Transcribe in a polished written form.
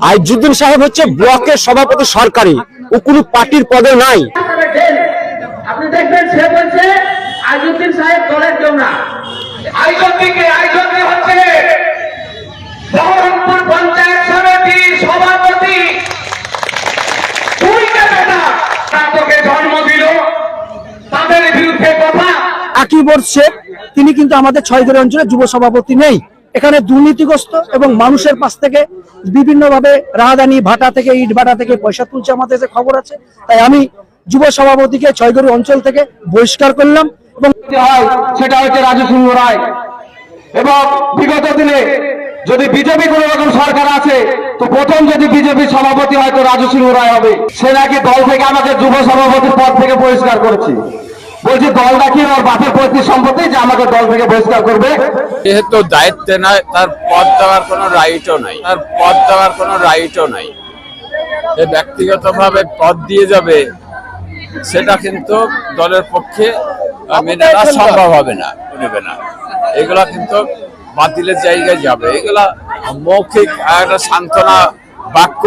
আইজুদ্দিন সাহেব হচ্ছে ব্লকের সভাপতি সরকারি, ও কোনো পার্টির পদে নাই। আপনি দেখবেন সে বলছে আইজুদ্দিন সাহেব দলের কেউ না। আইজুদ্দিন হচ্ছে বহরমপুর পঞ্চায়েত সমিতির সভাপতি। দুইটা বেটা তাকে জন্ম দিল, তাদের বিরুদ্ধে কথা। আকিব শেখ তিনি কিন্তু আমাদের 6 অঞ্চলের যুব সভাপতি নেই। এখানে দুর্নীতিগ্রস্ত এবং মানুষের পাশ থেকে বিভিন্ন ভাবে রাহাদানি ভাটা থেকে ইট ভাটা থেকে পয়সা তুলছে, আমাদের কাছে খবর আছে। তাই আমি যুব সভাপতিকে 6 অঞ্চল থেকে বহিষ্কার করলাম। এবং সেটা হচ্ছে রাজু সিংহ রায়। এবং বিগত দিনে যদি বিজেপি কোন রকম সরকার আছে তো প্রথম যদি বিজেপি সভাপতি হয় তো রাজু সিংহ রায় হবে। সে নাকি দল থেকে আমাকে যুব সভাপতির পদ থেকে বহিষ্কার করেছে। বলছি দল নাকি ওর বাপের পৈতৃক সম্পত্তি যে আমাকে দল থেকে বহিষ্কার করবে। যেহেতু দায়িত্বে নয়, তার পদ দেওয়ার কোনো রাইটও নাই, ব্যক্তিগতভাবে পদ দিয়ে যাবে সেটা কিন্তু দলের পক্ষে মেনে নেওয়া সম্ভব হবে না, নেবে না। এগুলা কিন্তু বাতিলের জায়গায় যাবে। এগুলা মৌখিক একটা সান্ত্বনা বাক্য।